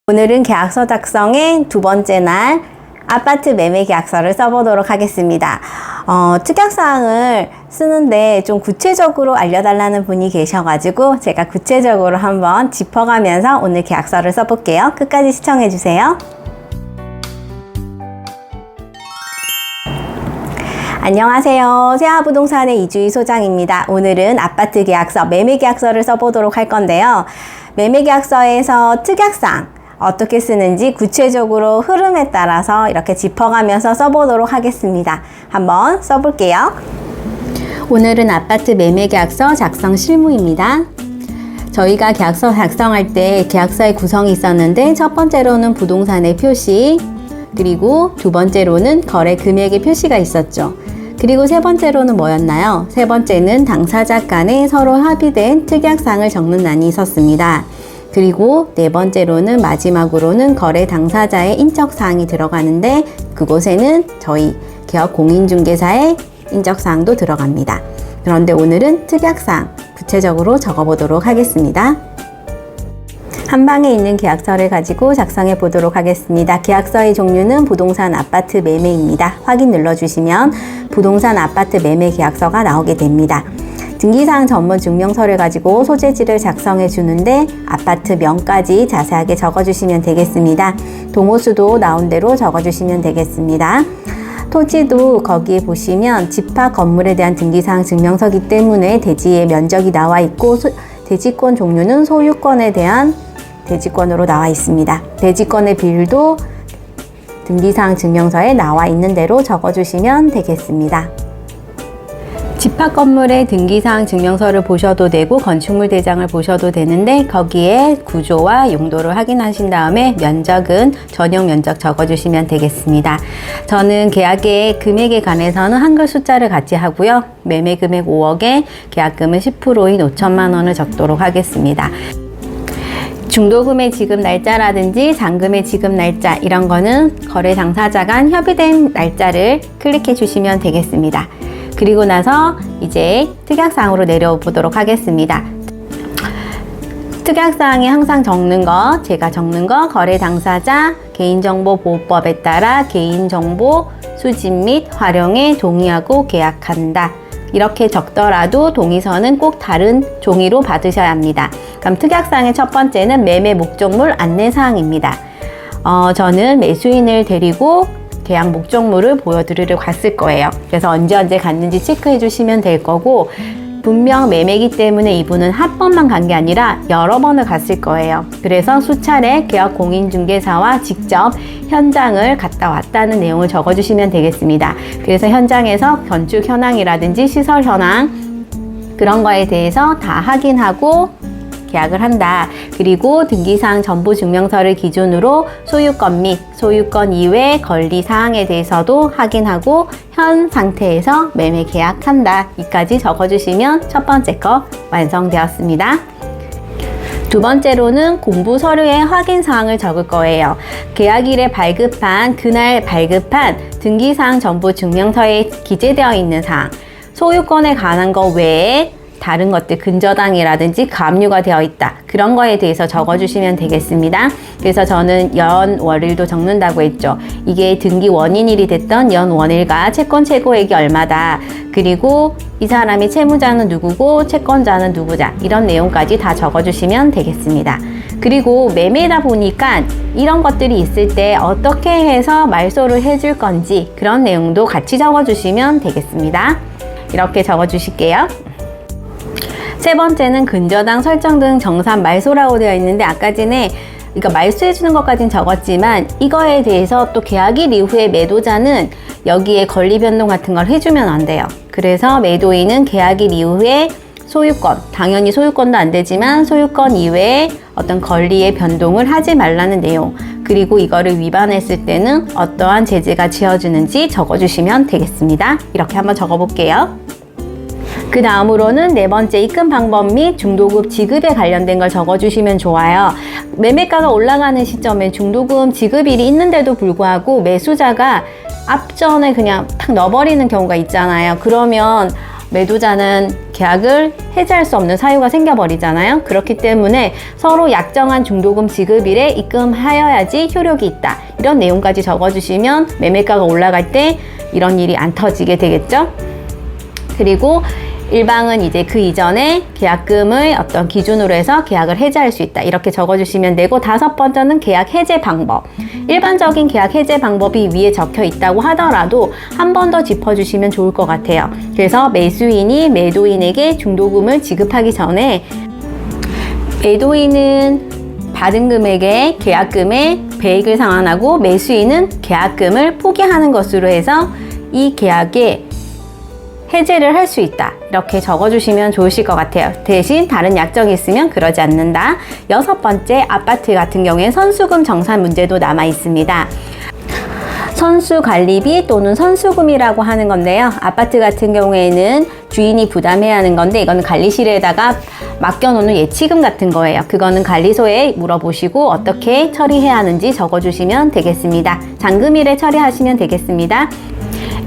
오늘은 계약서 작성의 두 번째 날 아파트 매매 계약서를 써보도록 하겠습니다. 특약사항을 쓰는데 좀 구체적으로 알려달라는 분이 계셔가지고 제가 구체적으로 한번 짚어가면서 오늘 계약서를 써볼게요. 끝까지 시청해주세요. 안녕하세요. 세아부동산의 이주희 소장입니다. 오늘은 아파트 계약서, 매매 계약서를 써보도록 할 건데요. 매매 계약서에서 특약사항 어떻게 쓰는지 구체적으로 흐름에 따라서 이렇게 짚어가면서 써보도록 하겠습니다. 한번 써볼게요. 오늘은 아파트 매매 계약서 작성 실무입니다. 저희가 계약서 작성할 때 계약서의 구성이 있었는데 첫 번째로는 부동산의 표시, 그리고 두 번째로는 거래 금액의 표시가 있었죠. 그리고 세 번째로는 뭐였나요? 세 번째는 당사자 간에 서로 합의된 특약사항을 적는 란이 있었습니다. 그리고 네 번째로는 마지막으로는 거래 당사자의 인적사항이 들어가는데 그곳에는 저희 계약 공인중개사의 인적사항도 들어갑니다. 그런데 오늘은 특약사항 구체적으로 적어보도록 하겠습니다. 한 방에 있는 계약서를 가지고 작성해 보도록 하겠습니다. 계약서의 종류는 부동산 아파트 매매입니다. 확인 눌러주시면 부동산 아파트 매매 계약서가 나오게 됩니다. 등기사항 전문 증명서를 가지고 소재지를 작성해 주는데 아파트 명까지 자세하게 적어주시면 되겠습니다. 동호수도 나온 대로 적어주시면 되겠습니다. 토지도 거기에 보시면 집합 건물에 대한 등기사항 증명서이기 때문에 대지의 면적이 나와 있고 대지권 종류는 소유권에 대한 대지권으로 나와 있습니다. 대지권의 비율도 등기사항 증명서에 나와 있는 대로 적어주시면 되겠습니다. 집합 건물의 등기사항 증명서를 보셔도 되고 건축물 대장을 보셔도 되는데 거기에 구조와 용도를 확인하신 다음에 면적은 전용 면적 적어주시면 되겠습니다. 저는 계약의 금액에 관해서는 한글 숫자를 같이 하고요. 매매 금액 5억에 계약금은 10%인 5천만 원을 적도록 하겠습니다. 중도금의 지급 날짜라든지 잔금의 지급 날짜 이런 거는 거래 당사자 간 협의된 날짜를 클릭해 주시면 되겠습니다. 그리고 나서 이제 특약사항으로 내려보도록 하겠습니다. 특약사항에 항상 적는 거, 제가 적는 거, 거래 당사자 개인정보보호법에 따라 개인정보 수집 및 활용에 동의하고 계약한다. 이렇게 적더라도 동의서는 꼭 다른 종이로 받으셔야 합니다. 그럼 특약사항의 첫 번째는 매매 목적물 안내사항입니다. 저는 매수인을 데리고 계약 목적물을 보여드리러 갔을 거예요. 그래서 언제 갔는지 체크해 주시면 될 거고 분명 매매이기 때문에 이분은 한 번만 간 게 아니라 여러 번을 갔을 거예요. 그래서 수차례 계약 공인중개사와 직접 현장을 갔다 왔다는 내용을 적어주시면 되겠습니다. 그래서 현장에서 건축 현황이라든지 시설 현황 그런 거에 대해서 다 확인하고 계약을 한다. 그리고 등기사항 전부증명서를 기준으로 소유권 및 소유권 이외 권리사항에 대해서도 확인하고 현 상태에서 매매 계약한다. 이까지 적어주시면 첫 번째 거 완성되었습니다. 두 번째로는 공부 서류의 확인 사항을 적을 거예요. 계약일에 발급한 그날 발급한 등기사항 전부증명서에 기재되어 있는 사항, 소유권에 관한 거 외에 다른 것들 근저당이라든지 가압류가 되어 있다. 그런 거에 대해서 적어주시면 되겠습니다. 그래서 저는 연, 월일도 적는다고 했죠. 이게 등기 원인일이 됐던 연, 원일과 채권 최고액이 얼마다. 그리고 이 사람이 채무자는 누구고 채권자는 누구자. 이런 내용까지 다 적어주시면 되겠습니다. 그리고 매매다 보니까 이런 것들이 있을 때 어떻게 해서 말소를 해줄 건지 그런 내용도 같이 적어주시면 되겠습니다. 이렇게 적어주실게요. 세 번째는 근저당 설정 등 정산 말소라고 되어 있는데 아까 전에 그러니까 말소해 주는 것까지는 적었지만 이거에 대해서 또 계약일 이후에 매도자는 여기에 권리 변동 같은 걸 해주면 안 돼요. 그래서 매도인은 계약일 이후에 소유권, 당연히 소유권도 안 되지만 소유권 이외에 어떤 권리의 변동을 하지 말라는 내용, 그리고 이거를 위반했을 때는 어떠한 제재가 지어지는지 적어주시면 되겠습니다. 이렇게 한번 적어볼게요. 그 다음으로는 네 번째 입금 방법 및 중도금 지급에 관련된 걸 적어주시면 좋아요. 매매가가 올라가는 시점에 중도금 지급일이 있는데도 불구하고 매수자가 앞전에 그냥 탁 넣어버리는 경우가 있잖아요. 그러면 매도자는 계약을 해지할 수 없는 사유가 생겨버리잖아요. 그렇기 때문에 서로 약정한 중도금 지급일에 입금하여야지 효력이 있다. 이런 내용까지 적어주시면 매매가가 올라갈 때 이런 일이 안 터지게 되겠죠. 그리고 일방은 이제 그 이전에 계약금을 어떤 기준으로 해서 계약을 해지할 수 있다. 이렇게 적어주시면 되고, 5번째는 계약 해제 방법. 일반적인 계약 해제 방법이 위에 적혀 있다고 하더라도 한 번 더 짚어주시면 좋을 것 같아요. 그래서 매수인이 매도인에게 중도금을 지급하기 전에 매도인은 받은 금액의 계약금에 배액을 상환하고 매수인은 계약금을 포기하는 것으로 해서 이 계약에 해제를 할 수 있다. 이렇게 적어주시면 좋으실 것 같아요. 대신 다른 약정이 있으면 그러지 않는다. 6번째, 아파트 같은 경우에 선수금 정산 문제도 남아 있습니다. 선수관리비 또는 선수금이라고 하는 건데요. 아파트 같은 경우에는 주인이 부담해야 하는 건데, 이거는 관리실에다가 맡겨놓는 예치금 같은 거예요. 그거는 관리소에 물어보시고 어떻게 처리해야 하는지 적어주시면 되겠습니다. 잔금일에 처리하시면 되겠습니다.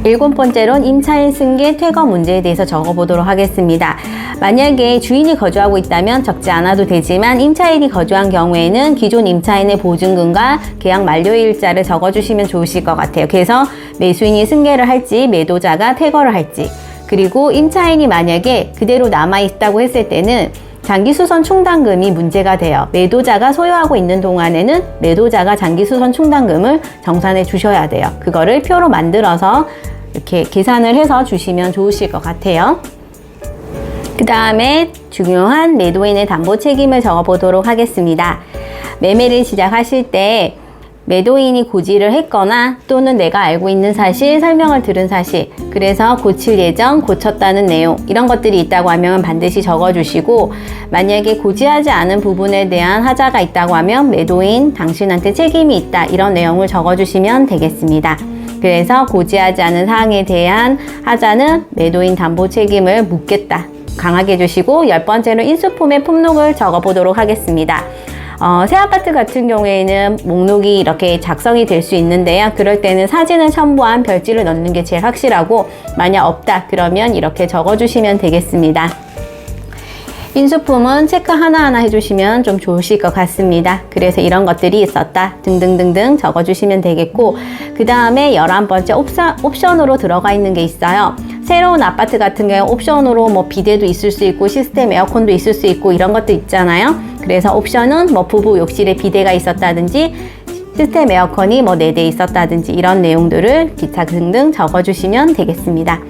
7번째로는 임차인 승계 퇴거 문제에 대해서 적어보도록 하겠습니다. 만약에 주인이 거주하고 있다면 적지 않아도 되지만 임차인이 거주한 경우에는 기존 임차인의 보증금과 계약 만료일자를 적어주시면 좋으실 것 같아요. 그래서 매수인이 승계를 할지 매도자가 퇴거를 할지, 그리고 임차인이 만약에 그대로 남아있다고 했을 때는 장기수선 충당금이 문제가 돼요. 매도자가 소유하고 있는 동안에는 매도자가 장기수선 충당금을 정산해 주셔야 돼요. 그거를 표로 만들어서 이렇게 계산을 해서 주시면 좋으실 것 같아요. 그 다음에 중요한 매도인의 담보 책임을 적어보도록 하겠습니다. 매매를 시작하실 때 매도인이 고지를 했거나 또는 내가 알고 있는 사실, 설명을 들은 사실, 그래서 고칠 예정, 고쳤다는 내용, 이런 것들이 있다고 하면 반드시 적어주시고, 만약에 고지하지 않은 부분에 대한 하자가 있다고 하면 매도인 당신한테 책임이 있다, 이런 내용을 적어주시면 되겠습니다. 그래서 고지하지 않은 사항에 대한 하자는 매도인 담보 책임을 묻겠다, 강하게 해주시고, 10번째로 인수폼의 품목을 적어보도록 하겠습니다. 새 아파트 같은 경우에는 목록이 이렇게 작성이 될 수 있는데요. 그럴 때는 사진을 첨부한 별지를 넣는 게 제일 확실하고, 만약 없다 그러면 이렇게 적어주시면 되겠습니다. 인수품은 체크 하나하나 해주시면 좀 좋으실 것 같습니다. 그래서 이런 것들이 있었다 등등등등 적어주시면 되겠고, 그 다음에 11번째 옵션으로 들어가 있는 게 있어요. 새로운 아파트 같은 경우 옵션으로 뭐 비데도 있을 수 있고 시스템 에어컨도 있을 수 있고 이런 것도 있잖아요. 그래서 옵션은 뭐 부부 욕실에 비데가 있었다든지 시스템 에어컨이 뭐 4대 있었다든지 이런 내용들을 기타 등등 적어주시면 되겠습니다.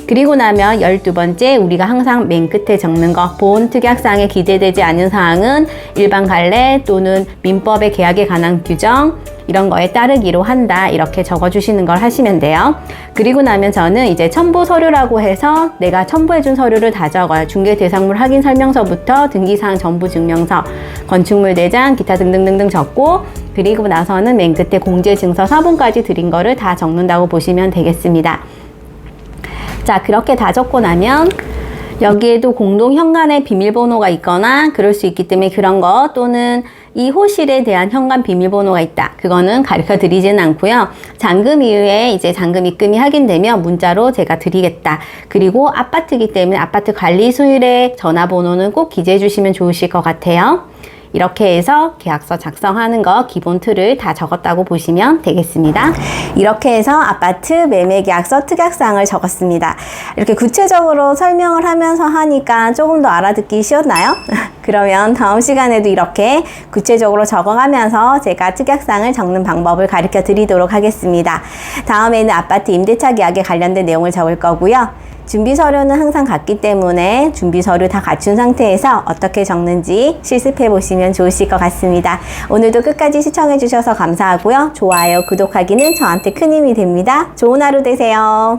그리고 나면 12번째, 우리가 항상 맨 끝에 적는 거, 본 특약사항에 기재되지 않은 사항은 일반 관례 또는 민법의 계약에 관한 규정, 이런 거에 따르기로 한다, 이렇게 적어주시는 걸 하시면 돼요. 그리고 나면 저는 이제 첨부 서류라고 해서 내가 첨부해준 서류를 다 적어요. 중개대상물 확인 설명서부터 등기사항 전부 증명서, 건축물 대장, 기타 등등등등 적고, 그리고 나서는 맨 끝에 공제증서 사본까지 드린 거를 다 적는다고 보시면 되겠습니다. 자, 그렇게 다 적고 나면 여기에도 공동 현관의 비밀번호가 있거나 그럴 수 있기 때문에 그런 거, 또는 이 호실에 대한 현관 비밀번호가 있다, 그거는 가르쳐 드리지는 않고요. 잔금 이후에 이제 잔금 입금이 확인되면 문자로 제가 드리겠다. 그리고 아파트이기 때문에 아파트 관리 수율의 전화번호는 꼭 기재해 주시면 좋으실 것 같아요. 이렇게 해서 계약서 작성하는 거 기본 틀을 다 적었다고 보시면 되겠습니다. 이렇게 해서 아파트 매매계약서 특약사항을 적었습니다. 이렇게 구체적으로 설명을 하면서 하니까 조금 더 알아듣기 쉬웠나요? 그러면 다음 시간에도 이렇게 구체적으로 적어가면서 제가 특약사항을 적는 방법을 가르쳐 드리도록 하겠습니다. 다음에는 아파트 임대차 계약에 관련된 내용을 적을 거고요. 준비 서류는 항상 같기 때문에 준비 서류 다 갖춘 상태에서 어떻게 적는지 실습해 보시면 좋으실 것 같습니다. 오늘도 끝까지 시청해 주셔서 감사하고요. 좋아요, 구독하기는 저한테 큰 힘이 됩니다. 좋은 하루 되세요.